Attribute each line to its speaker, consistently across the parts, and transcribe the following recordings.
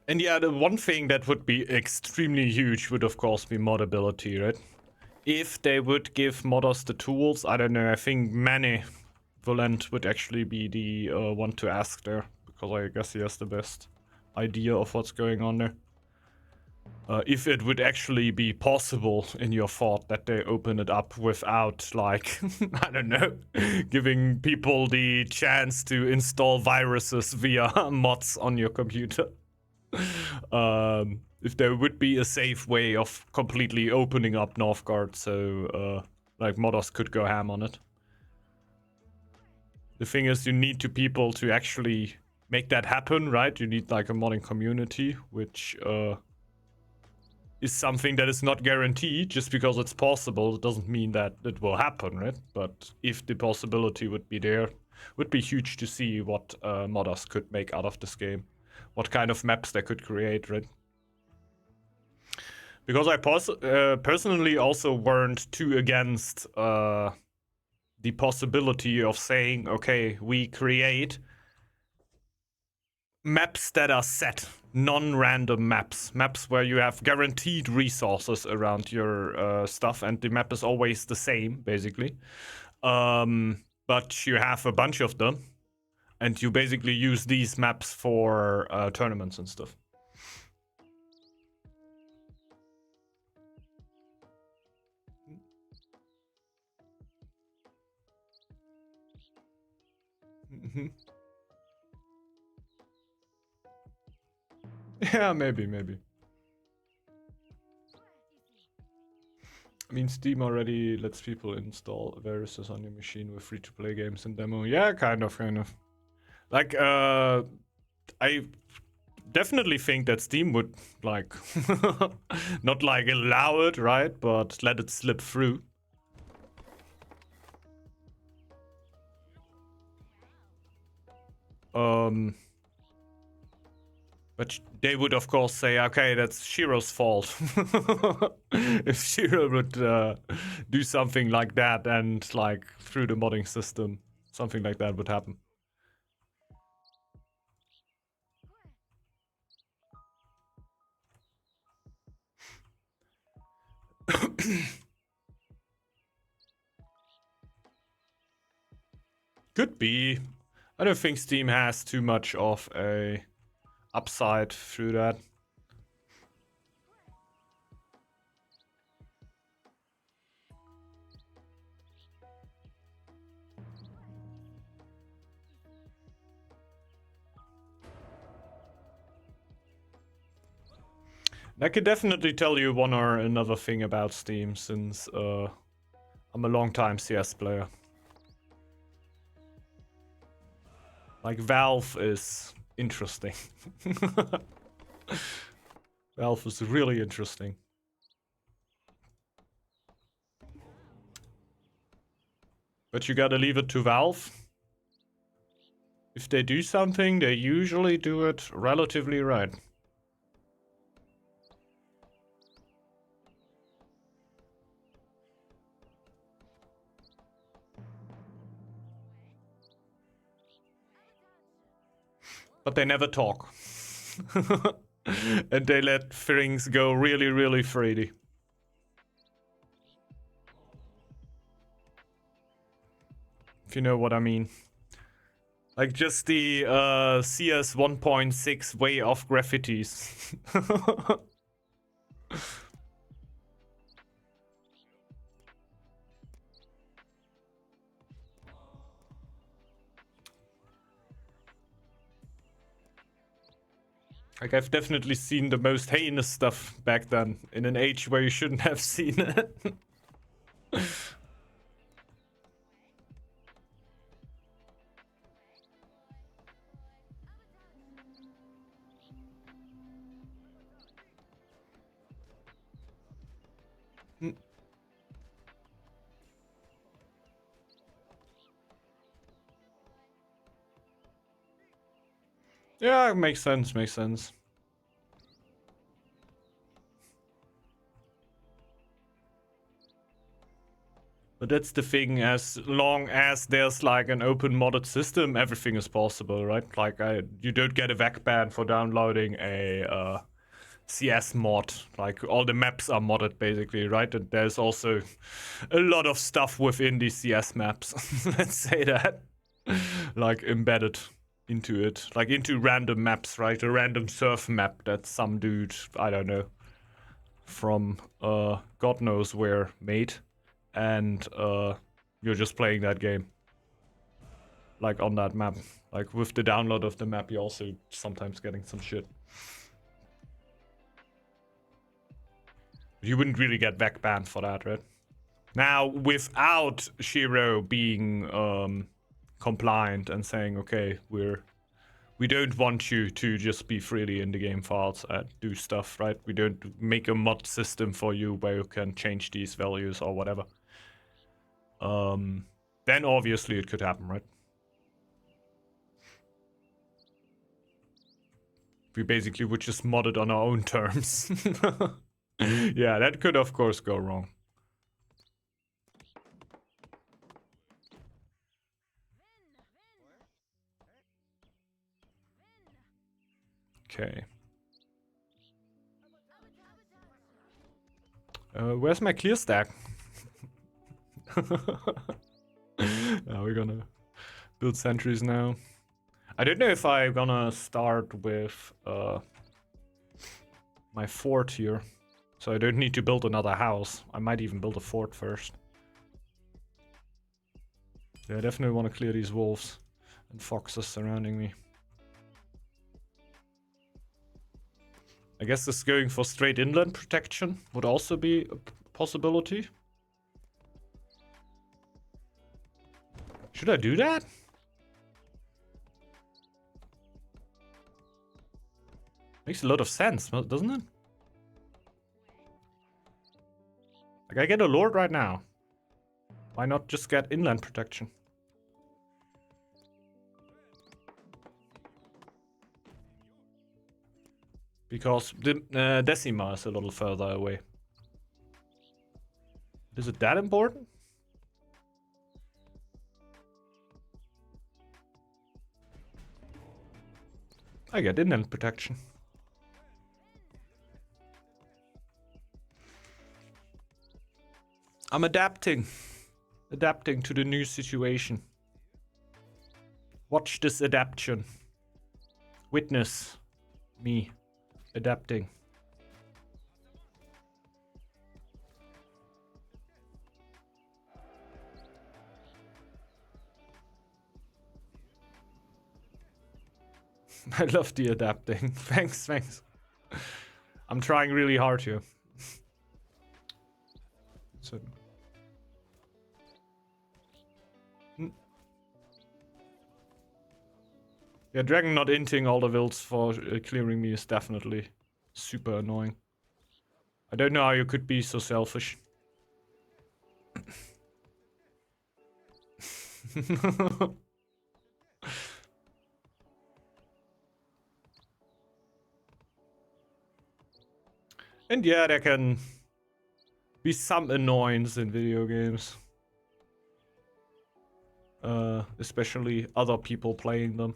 Speaker 1: And yeah, the one thing that would be extremely huge would of course be modability, right? If they would give modders the tools, I don't know, I think Manny Volent would actually be the one to ask there, because I guess he has the best idea of what's going on there. If it would actually be possible in your thought that they open it up without, like, I don't know, giving people the chance to install viruses via mods on your computer. If there would be a safe way of completely opening up Northgard so like modders could go ham on it. The thing is, you need people to actually make that happen, right? You need like a modding community, which is something that is not guaranteed. Just because it's possible, it doesn't mean that it will happen, right? But if the possibility would be there, would be huge to see what modders could make out of this game. What kind of maps they could create, right? Because I personally also weren't too against the possibility of saying, okay, we create maps that are set, non-random maps. Maps where you have guaranteed resources around your stuff, and the map is always the same, basically. But you have a bunch of them, and you basically use these maps for tournaments and stuff. Yeah, maybe. I mean, Steam already lets people install viruses on your machine with free-to-play games and demo. Yeah, kind of. Like, I definitely think that Steam would, like, not, like, allow it, right? But let it slip through. But they would, of course, say, okay, that's Shiro's fault. If Shiro would do something like that and, like, through the modding system, something like that would happen. Could be. I don't think Steam has too much of a upside through that. I could definitely tell you one or another thing about Steam, since I'm a long-time CS player. Like, Valve is interesting. Valve is really interesting. But you gotta leave it to Valve. If they do something, they usually do it relatively right. But they never talk. And they let things go really, really freely. If you know what I mean. Like, just the CS 1.6 way of graffitis. Like, I've definitely seen the most heinous stuff back then, in an age where you shouldn't have seen it. Yeah, makes sense. But that's the thing, as long as there's like an open modded system, everything is possible, right? Like you don't get a VAC ban for downloading a CS mod. Like all the maps are modded basically, right? And there's also a lot of stuff within these CS maps. Let's say that. Like embedded into it. Like into random maps, right? A random surf map that some dude, I don't know, from God knows where made. And you're just playing that game. Like on that map. Like with the download of the map, you're also sometimes getting some shit. You wouldn't really get VAC banned for that, right? Now, without Shiro being compliant and saying, okay, we don't want you to just be freely in the game files and do stuff, right? We don't make a mod system for you where you can change these values or whatever. Then obviously it could happen, right? We basically would just mod it on our own terms. Yeah, that could of course go wrong. Okay. Where's my clear stack? We're gonna build sentries now. I don't know if I'm gonna start with my fort here. So I don't need to build another house. I might even build a fort first. Yeah, I definitely want to clear these wolves and foxes surrounding me. I guess this going for straight inland protection would also be a possibility. Should I do that? Makes a lot of sense, doesn't it? Like, I get a lord right now. Why not just get inland protection? Because the Decima is a little further away. Is it that important? I get inland protection. I'm adapting. Adapting to the new situation. Watch this adaptation. Witness me adapting. I love the adapting. Thanks. I'm trying really hard here. So. Yeah, Dragon not inting all the wilds for clearing me is definitely super annoying. I don't know how you could be so selfish. And yeah, there can be some annoyance in video games. Especially other people playing them.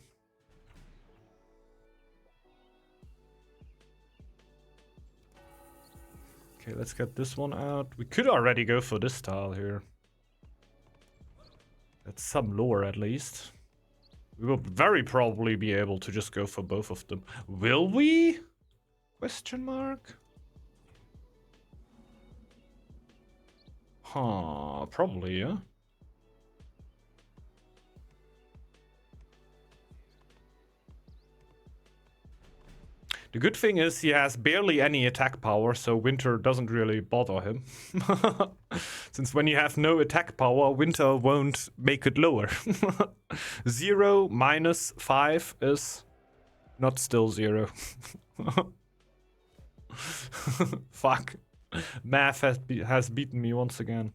Speaker 1: Okay, let's get this one out. We could already go for this tile here. That's some lore at least. We will very probably be able to just go for both of them. Will we? Question mark? Huh, probably, yeah. The good thing is he has barely any attack power, so winter doesn't really bother him. Since when you have no attack power, winter won't make it lower. 0 minus 5 is not still 0. Fuck. Math has beaten me once again.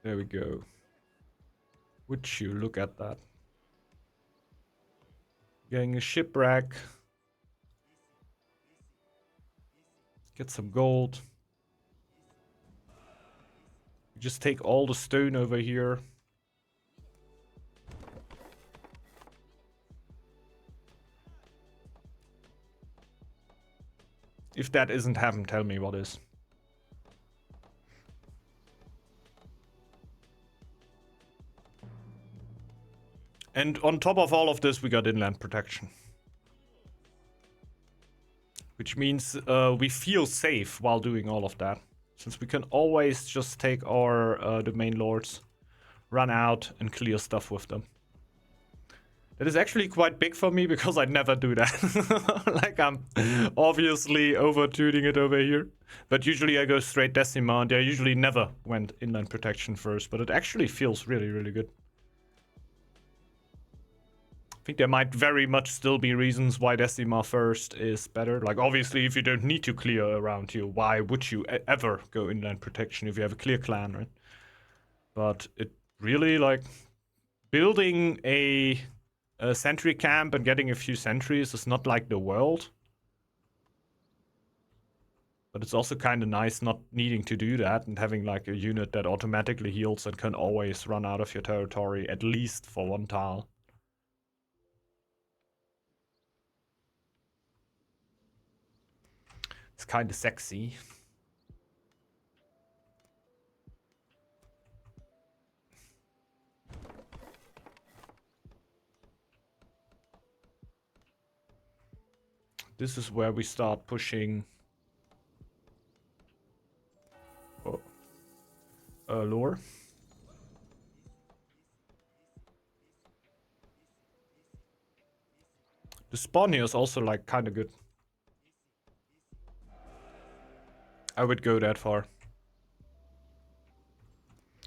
Speaker 1: There we go. Would you look at that? Getting a shipwreck. Get some gold. Just take all the stone over here. If that isn't heaven, tell me what is. And on top of all of this, we got inland protection. Which means we feel safe while doing all of that. Since we can always just take our domain lords, run out, and clear stuff with them. That is actually quite big for me because I never do that. Like, I'm obviously over-tuning it over here. But usually I go straight Decima, and I usually never went inland protection first. But it actually feels really, really good. I think there might very much still be reasons why Decima first is better. Like, obviously, if you don't need to clear around here, why would you ever go inland protection if you have a clear clan, right? But it really, like, building a sentry camp and getting a few sentries is not like the world. But it's also kind of nice not needing to do that and having like a unit that automatically heals and can always run out of your territory, at least for one tile. It's kind of sexy. This is where we start pushing lore. The spawn here is also like kind of good. I would go that far.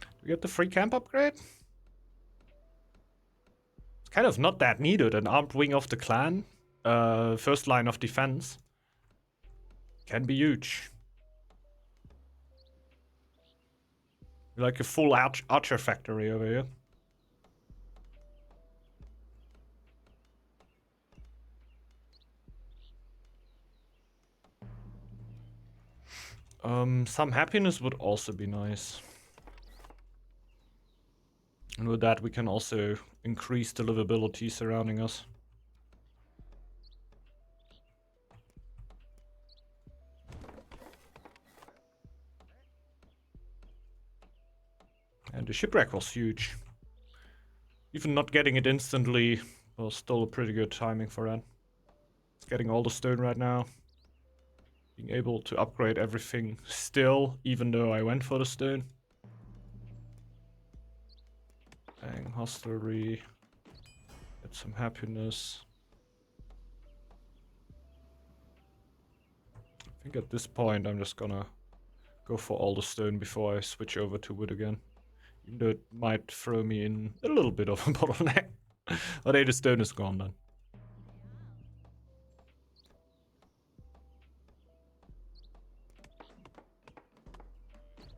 Speaker 1: Do we get the free camp upgrade? It's kind of not that needed. An armed wing of the clan. First line of defense. Can be huge. Like a full archer factory over here. Some happiness would also be nice. And with that we can also increase the livability surrounding us. And the shipwreck was huge. Even not getting it instantly was still a pretty good timing for that. It's getting all the stone right now. Being able to upgrade everything still, even though I went for the stone. Bang, hostelry. Get some happiness. I think at this point I'm just gonna go for all the stone before I switch over to wood again. Even though it might throw me in a little bit of a bottleneck. But hey, the stone is gone then.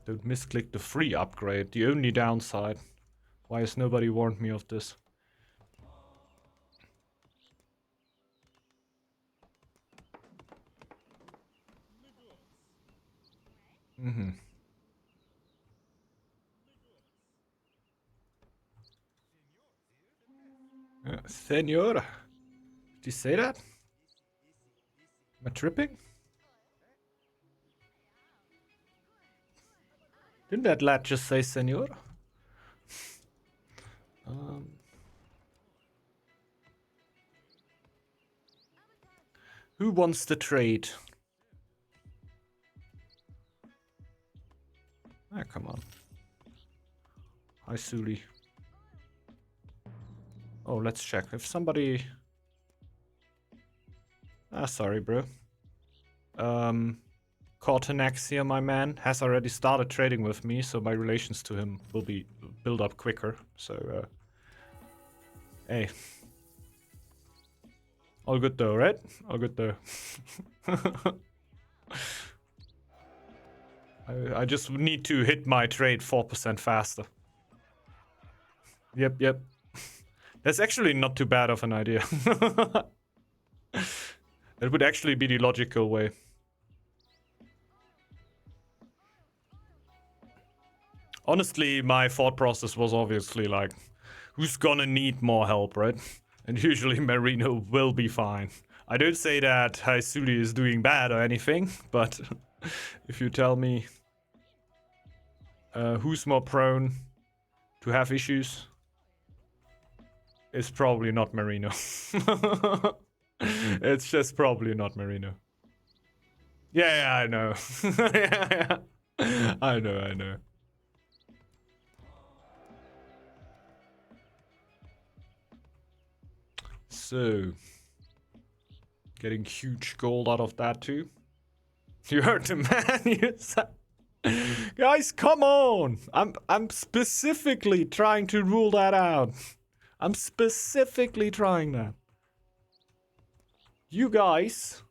Speaker 1: Don't misclick the free upgrade, the only downside. Why has nobody warned me of this? Senora. Did you say that? Am I tripping? Didn't that lad just say senora? Who wants to trade? Ah, come on. Hi, Suli. Oh, let's check. If somebody... Ah, sorry, bro. Cortenax here, my man, has already started trading with me, so my relations to him will be built up quicker. So, hey. All good though, right? All good though. I just need to hit my trade 4% faster. Yep. That's actually not too bad of an idea. That would actually be the logical way. Honestly, my thought process was obviously like, who's gonna need more help, right? And usually Marino will be fine. I don't say that Haisuli is doing bad or anything, but if you tell me who's more prone to have issues, it's probably not Marino. It's just probably not Marino. Yeah, I know. Yeah. I know. So, getting huge gold out of that too. You heard the man. You said, guys, come on! I'm specifically trying to rule that out. I'm specifically trying that. You guys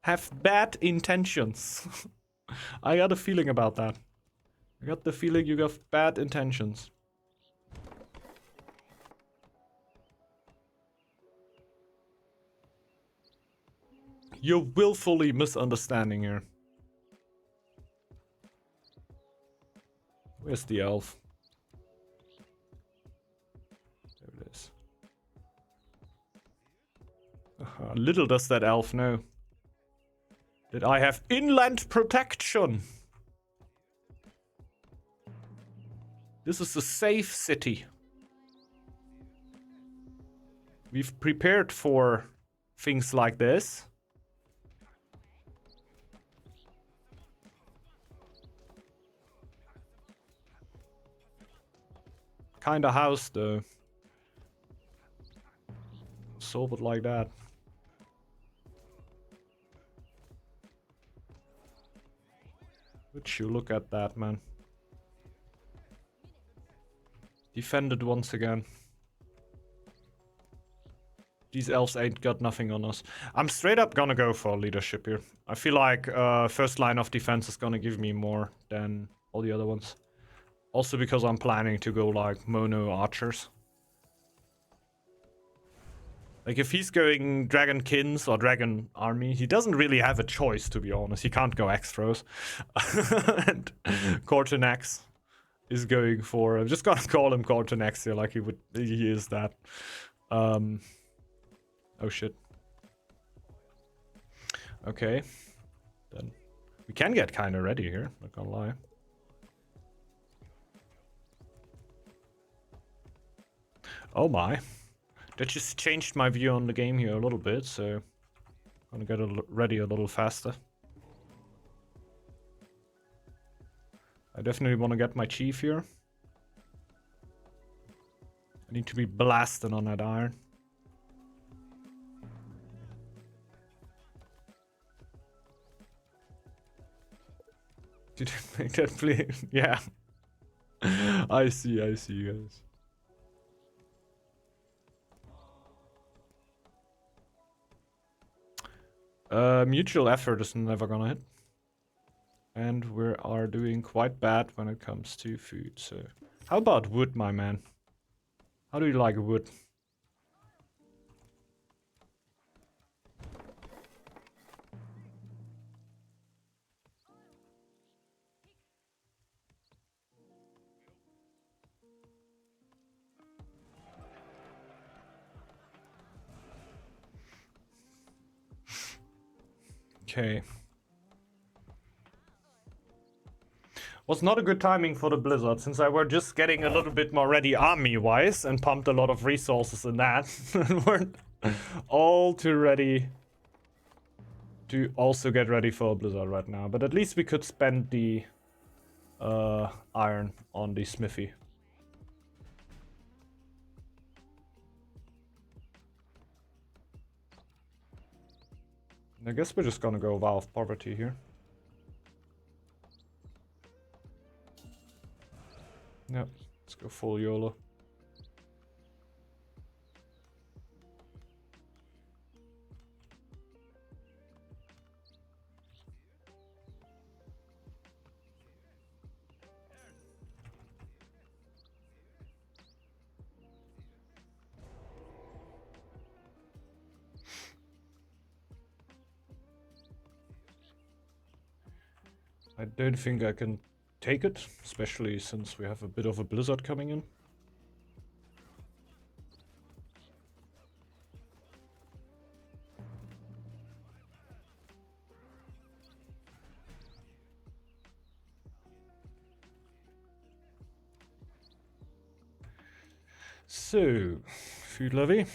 Speaker 1: have bad intentions. I got a feeling about that. I got the feeling you have bad intentions. You're willfully misunderstanding here. Where's the elf? There it is. Little does that elf know that I have inland protection. This is a safe city. We've prepared for things like this. Kinda house though. Solve it like that. Would you look at that, man? Defended once again. These elves ain't got nothing on us. I'm straight up gonna go for leadership here. I feel like first line of defense is gonna give me more than all the other ones. Also because I'm planning to go like mono archers. Like if he's going Dragonkins or Dragon Army, he doesn't really have a choice, to be honest. He can't go X-Throws. And Cortenax is going for... I'm just gonna call him Cortenax here, like he is that. Oh shit. Okay. Then we can get kinda ready here, not gonna lie. Oh my. That just changed my view on the game here a little bit, so I'm gonna get ready a little faster. I definitely want to get my chief here. I need to be blasting on that iron. Did you make that play? Yeah. I see, guys. Mutual effort is never gonna hit. And we are doing quite bad when it comes to food, so... How about wood, my man? How do you like wood? Okay. Was not a good timing for the blizzard, since I were just getting a little bit more ready army-wise and pumped a lot of resources in that. And weren't all too ready to also get ready for a blizzard right now. But at least we could spend the iron on the smithy. I guess we're just gonna go vow of poverty here. Yep, let's go full YOLO. I don't think I can take it, especially since we have a bit of a blizzard coming in. So, food levy.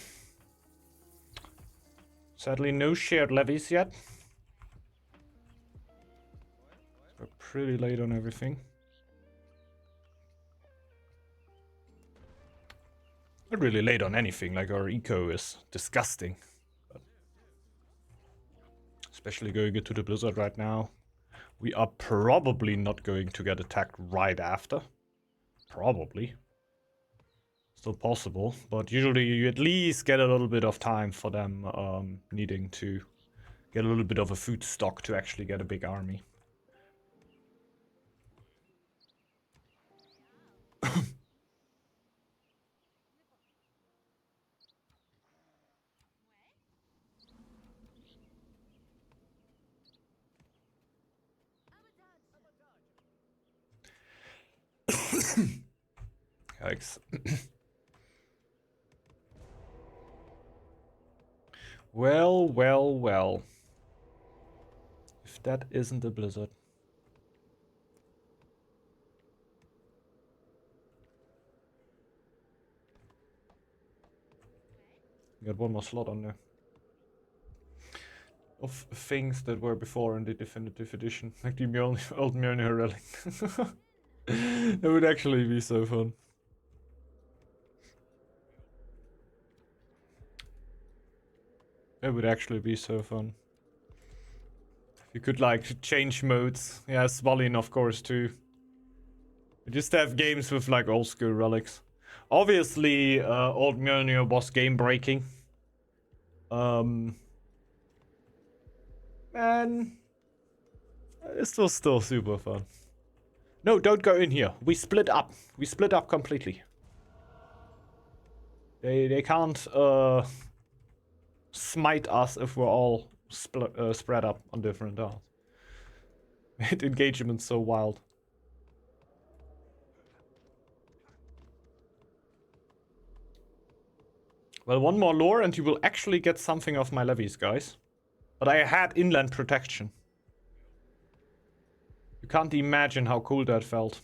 Speaker 1: Sadly, no shared levies yet. We're pretty late on everything. Not really late on anything, like our eco is disgusting. But especially going into the blizzard right now. We are probably not going to get attacked right after. Probably. Still possible, but usually you at least get a little bit of time for them needing to get a little bit of a food stock to actually get a big army. Yikes. Well, well, well. If that isn't a blizzard. Got one more slot on there. Of things that were before in the definitive edition. Like the old Mjolnir relic. That would actually be so fun. It would actually be so fun. You could like change modes. Yeah, Svalin of course too. We just have games with like old school relics. Obviously, old Mjolnir was game breaking. And it was still super fun. No, don't go in here. We split up. We split up completely. They can't smite us if we're all spread up on different tiles. Made engagement so wild. Well, one more lore and you will actually get something of my levies, guys. But I had inland protection. You can't imagine how cool that felt.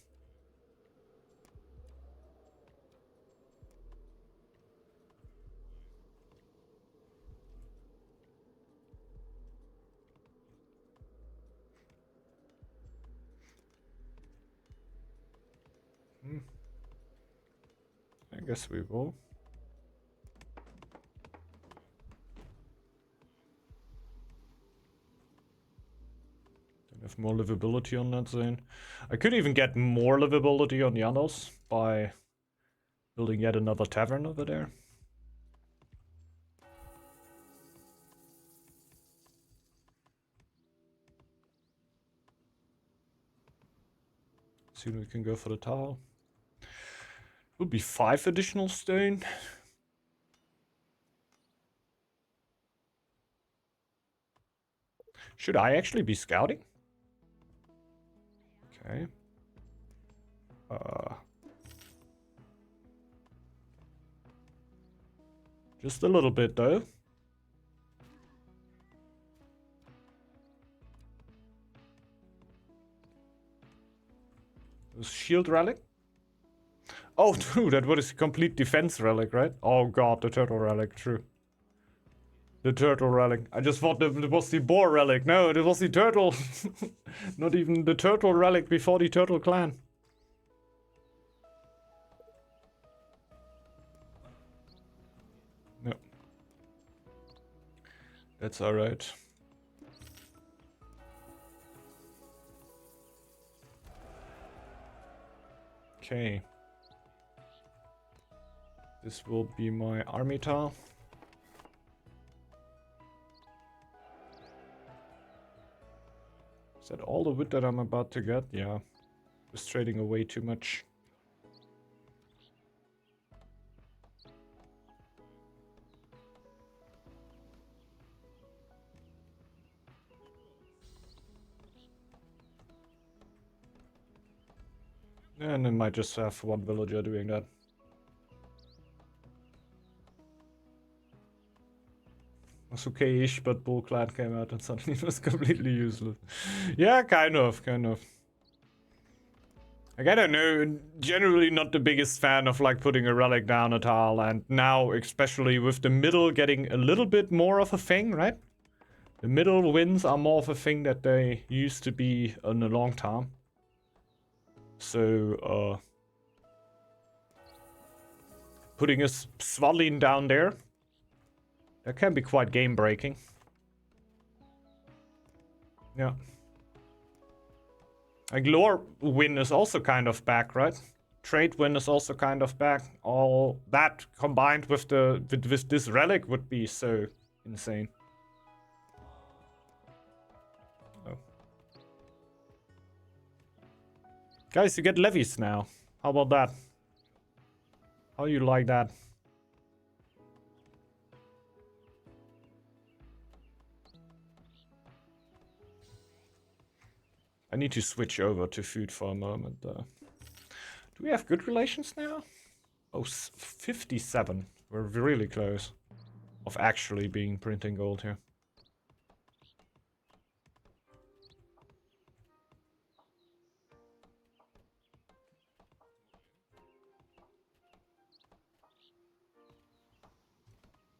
Speaker 1: I guess we will. Don't have more livability on that zone. I could even get more livability on the others by building yet another tavern over there. Soon we can go for the tile. Would be 5 additional stone. Should I actually be scouting? Okay. Just a little bit though. Shield relic? Oh, true, that was a complete defense relic, right? Oh god, the turtle relic, true. The turtle relic. I just thought it was the boar relic. No, it was the turtle. Not even the turtle relic before the turtle clan. No. That's alright. Okay. This will be my army tile. Is that all the wood that I'm about to get? Yeah. Just trading away too much. And then might just have one villager doing that. Was okay-ish, but Bull Clan came out and suddenly it was completely useless. Yeah, kind of. Like, I don't know, generally not the biggest fan of like putting a relic down a tile, and now especially with the middle getting a little bit more of a thing, right? The middle wins are more of a thing that they used to be in a long time. So, putting a Svalin down there, that can be quite game-breaking. Yeah. Like, lore win is also kind of back, right? Trade win is also kind of back. All that combined with with this relic would be so insane. Oh. Guys, you get levies now. How about that? How you like that? I need to switch over to food for a moment. Do we have good relations now? Oh, 57. We're really close of actually being printing gold here.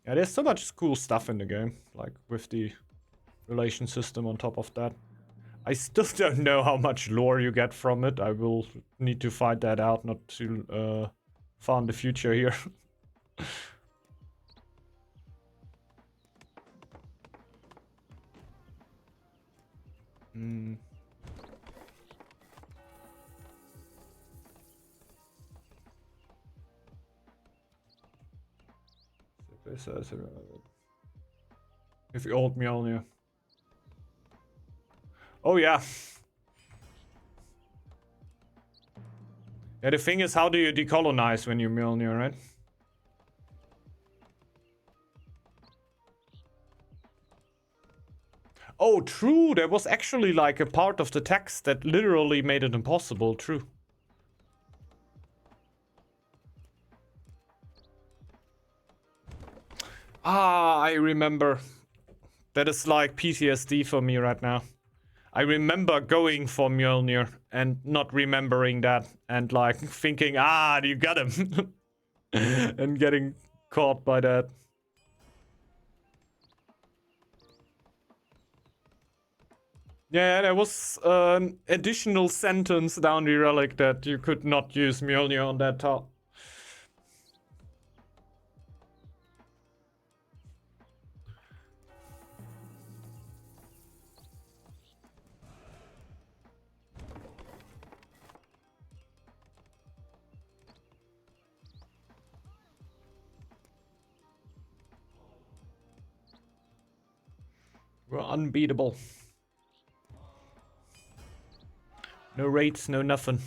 Speaker 1: Yeah, there's so much cool stuff in the game, like with the relation system on top of that. I still don't know how much lore you get from it. I will need to find that out, not too far in the future here. Hmm. If the old Mjolnir. Oh yeah. Yeah, the thing is, how do you decolonize when you Mjolnir, right? Oh, true. There was actually like a part of the text that literally made it impossible. True. Ah, I remember. That is like PTSD for me right now. I remember going for Mjolnir and not remembering that and like thinking, ah, you got him. And getting caught by that. Yeah, there was an additional sentence down the relic that you could not use Mjolnir on that top. We're unbeatable. No raids, no nothing.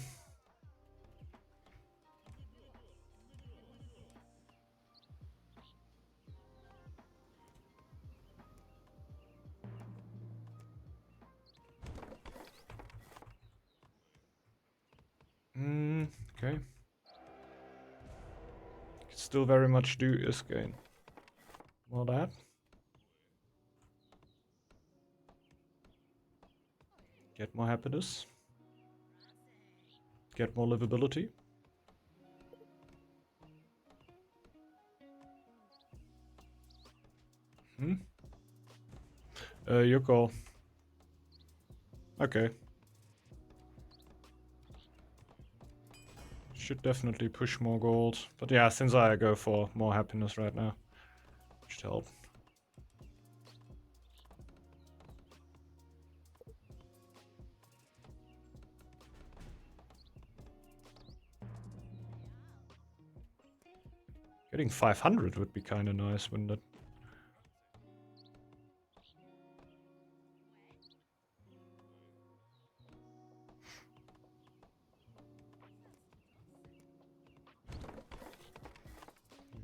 Speaker 1: Okay. Still very much do is gain. More that. Get more happiness. Get more livability. Your call. Okay. Should definitely push more gold. But yeah, since I go for more happiness right now, should help. Getting 500 would be kind of nice, wouldn't it?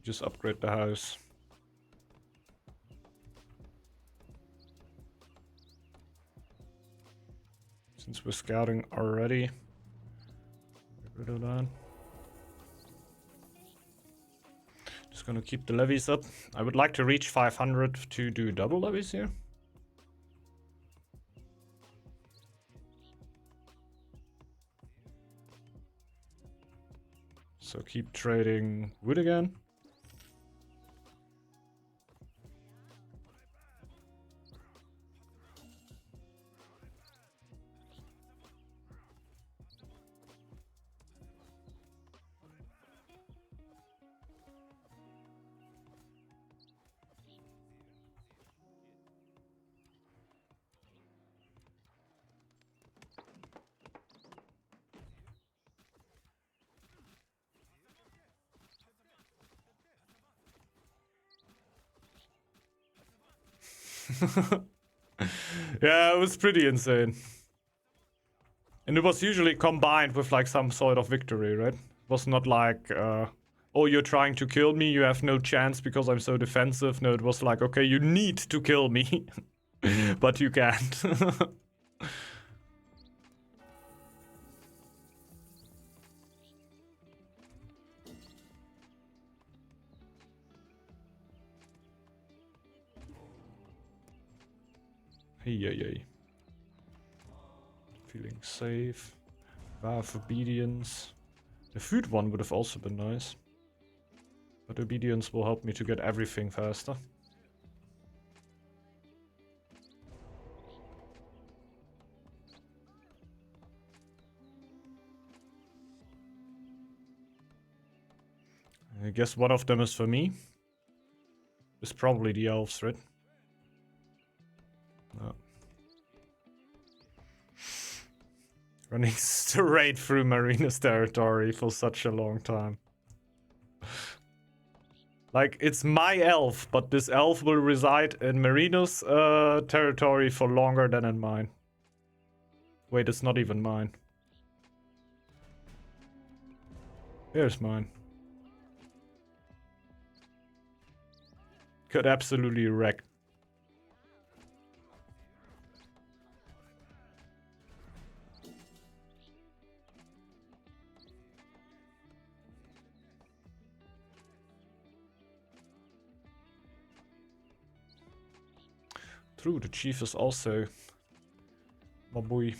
Speaker 1: Just upgrade the house. Since we're scouting already, Rid of that. Just gonna keep the levies up. I would like to reach 500 to do double levies here. So keep trading wood again. Yeah, it was pretty insane. And it was usually combined with like some sort of victory, right? It was not like, oh, you're trying to kill me, you have no chance because I'm so defensive. No, it was like, okay, you need to kill me, but you can't. Hey. Feeling safe. Vow of obedience. The food one would have also been nice. But obedience will help me to get everything faster. I guess one of them is for me. It's probably the elves, right? No. Running straight through Marina's territory for such a long time. Like, it's my elf, but this elf will reside in Marina's territory for longer than in mine. Wait, it's not even mine. Here's mine. Could absolutely wreck. True, the chief is also my boy.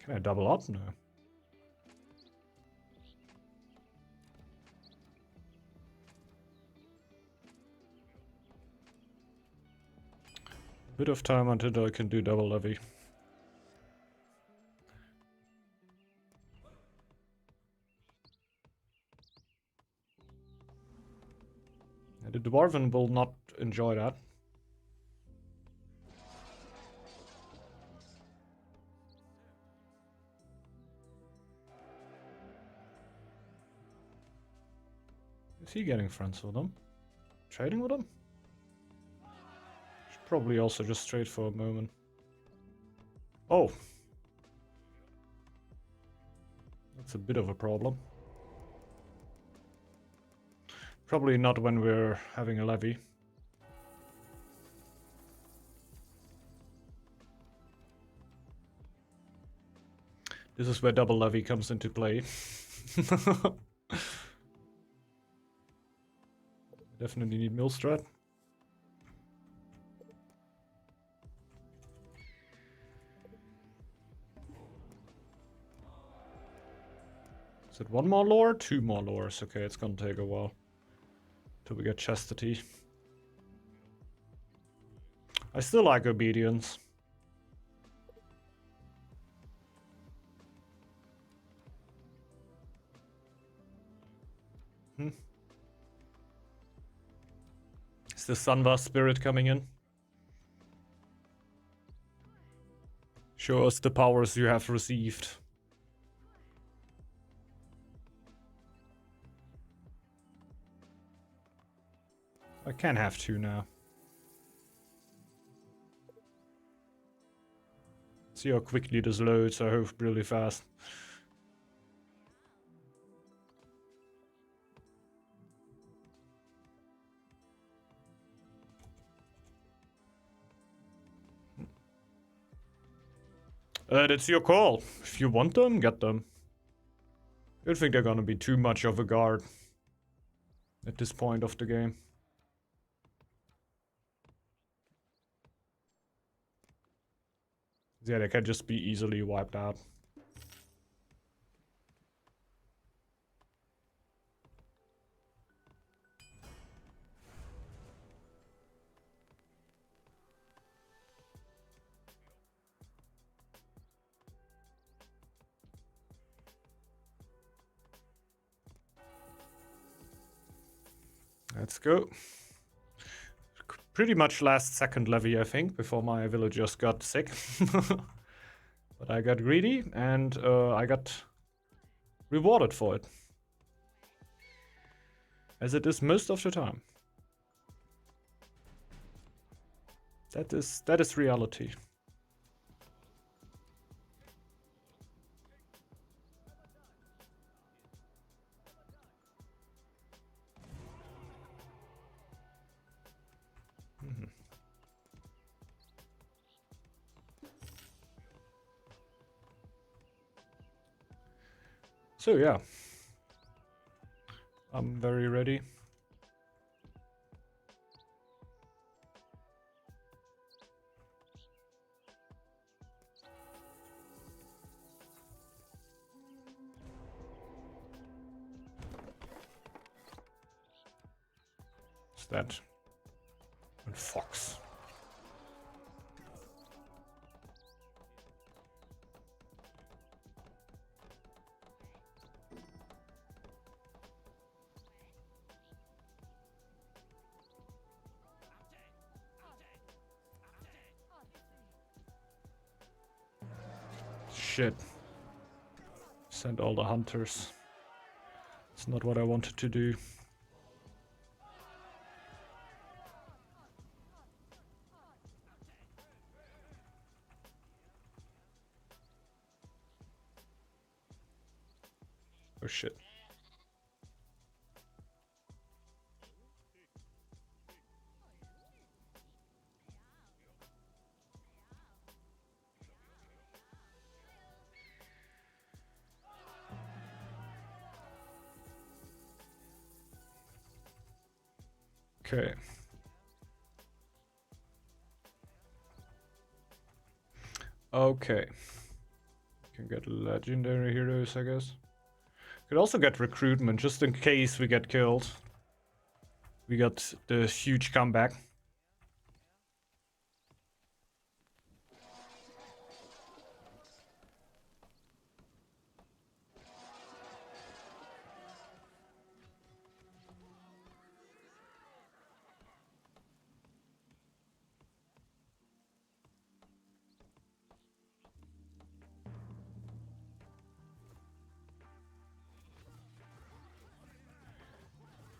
Speaker 1: Can I double up? No. Bit of time until I can do double levy. The dwarven will not enjoy that. Is he getting friends with them? Trading with them? Should probably also just trade for a moment. Oh. That's a bit of a problem. Probably not when we're having a levy. This is where double levy comes into play. Definitely need mill strat. Is it one more lore? Two more lores. Okay, it's gonna take a while till we get chastity. I still like obedience. Is the Sunva spirit coming in? Show us the powers you have received. I can have two now. See how quickly this loads, I hope really fast. That's your call. If you want them, get them. I don't think they're gonna be too much of a guard at this point of the game. Yeah, they can just be easily wiped out. Let's go. Pretty much last second levy, I think, before my villagers got sick. But I got greedy, and I got rewarded for it. As it is most of the time. That is reality. So yeah, I'm very ready. What's that? A fox. Shit. Send all the hunters. It's not what I wanted to do. Oh shit. Okay. Okay. Can get legendary heroes, I guess. Could also get recruitment, just in case we get killed. We got the huge comeback.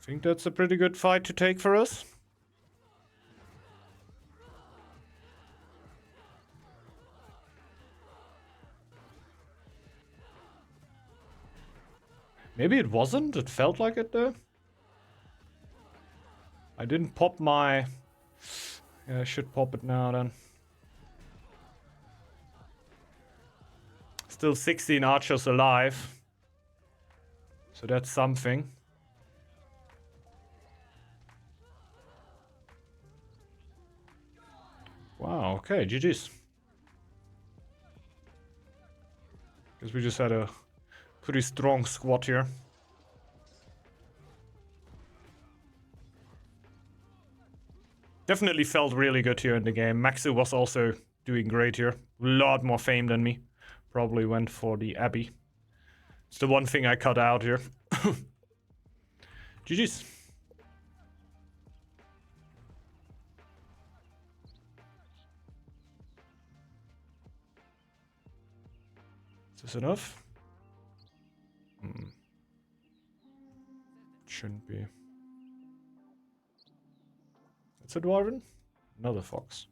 Speaker 1: Think that's a pretty good fight to take for us. Maybe it wasn't. It felt like it though. I didn't pop my... Yeah, I should pop it now then. Still 16 archers alive. So that's something. Wow, okay, GG's. Guess we just had a pretty strong squad here. Definitely felt really good here in the game. Maxu was also doing great here. A lot more fame than me. Probably went for the Abbey. It's the one thing I cut out here. GG's. Is this enough? Shouldn't be. It's a dwarven? Another fox.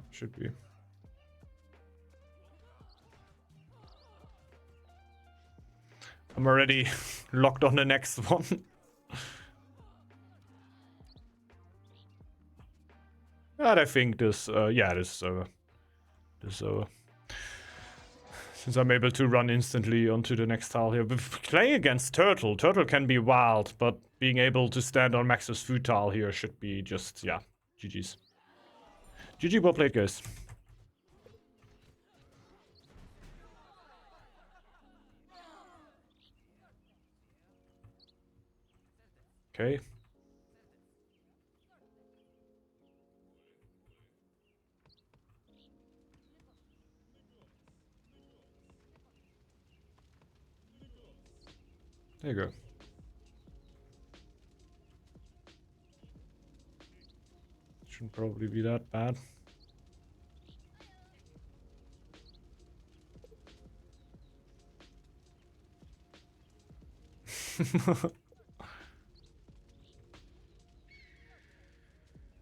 Speaker 1: Should be. I'm already locked on the next one. And I think this, yeah, this since I'm able to run instantly onto the next tile here. But playing against Turtle can be wild, but being able to stand on Max's food tile here should be just, yeah, GG's. GG, well played, guys. Okay. There you go. Shouldn't probably be that bad.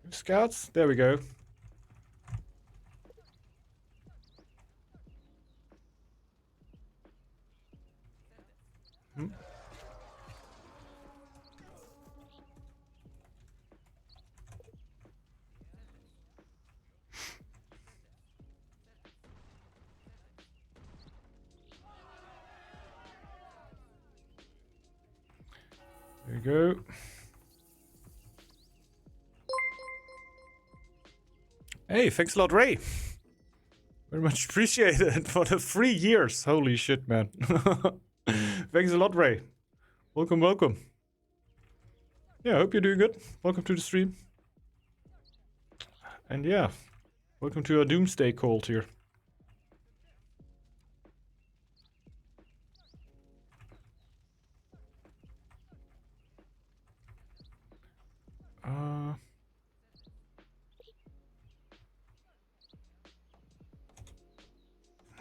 Speaker 1: Scouts? There we go. Hmm. There you go. Hey, thanks a lot, Ray. Very much appreciated for the 3 years. Holy shit, man. Thanks a lot, Ray. Welcome, welcome. Yeah, I hope you're doing good. Welcome to the stream. And yeah, welcome to our Doomsday Cult here.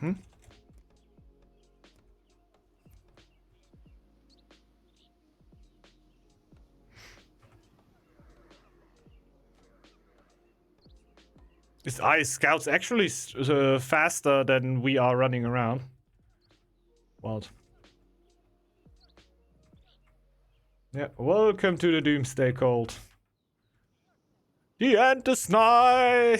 Speaker 1: Hmm? Is Ice Scouts actually faster than we are running around? Wild. Yeah, welcome to the Doomsday Cult. The end is nigh!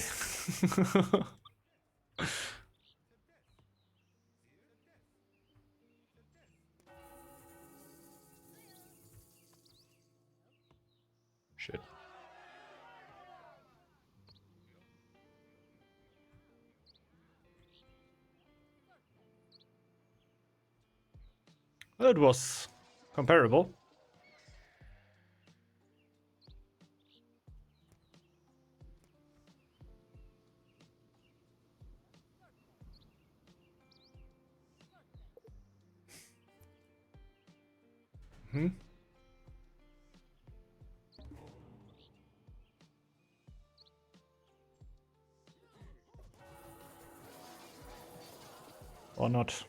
Speaker 1: Shit. That was comparable. Hmm? Or not.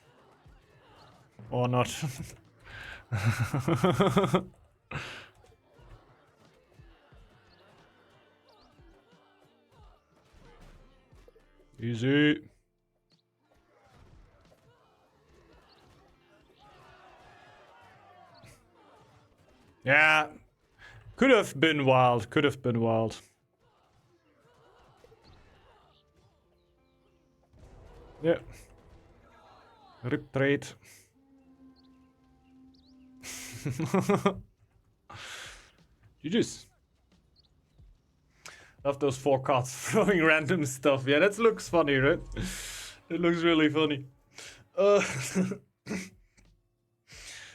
Speaker 1: Or not. Easy. Yeah. Could have been wild. Could have been wild. Yeah. Rip trade. GG's. Love those 4 cards throwing random stuff. Yeah, that looks funny, right? It looks really funny.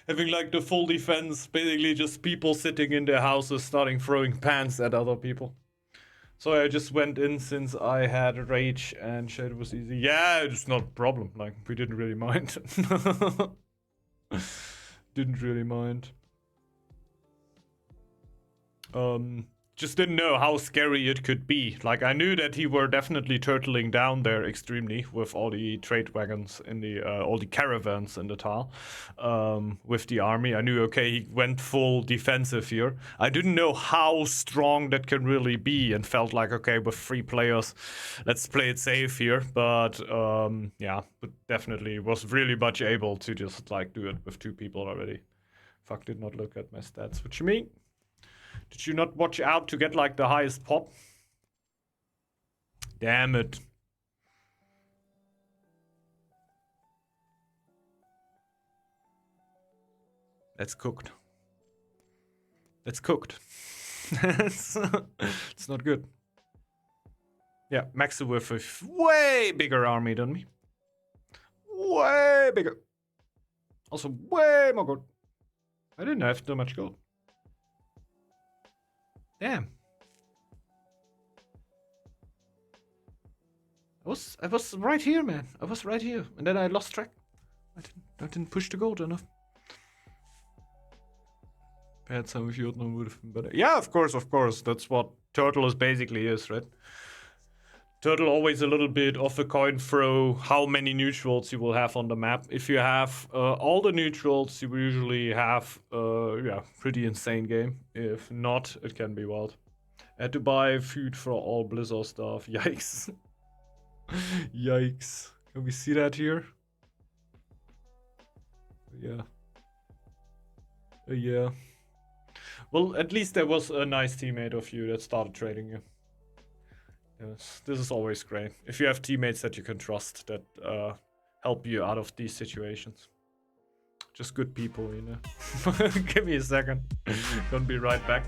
Speaker 1: Having like the full defense, basically just people sitting in their houses starting throwing pants at other people. So I just went in since I had rage and shit was easy. Yeah, it's not a problem. Like, we didn't really mind. Didn't really mind. just didn't know how scary it could be. Like, I knew that he were definitely turtling down there extremely with all the trade wagons in the all the caravans in the Tal, with the army. I knew, okay, he went full defensive here. I didn't know how strong that can really be, and felt like, okay, with 3 players, let's play it safe here. But yeah, but definitely was really much able to just like do it with 2 people already. Fuck, did not look at my stats. What you mean? Did you not watch out to get like the highest pop? Damn it. That's cooked. That's cooked. it's not good. Yeah, Maxu with a way bigger army than me. Way bigger. Also way more gold. I didn't have too much gold. Damn. I was right here, man. I was right here. And then I lost track. I didn't push the gold enough. Perhaps some of you would have been better. Yeah, of course. That's what Turtle basically is, right? Turtle always a little bit of a coin throw how many neutrals you will have on the map. If you have all the neutrals, you usually have yeah, pretty insane game. If not, it can be wild. I had to buy food for all Blizzard stuff. Yikes. Yikes. Can we see that here? Yeah. Yeah. Well, at least there was a nice teammate of you that started trading you. Yes, this is always great. If you have teammates that you can trust, that help you out of these situations. Just good people, you know. Give me a second. Gonna be right back.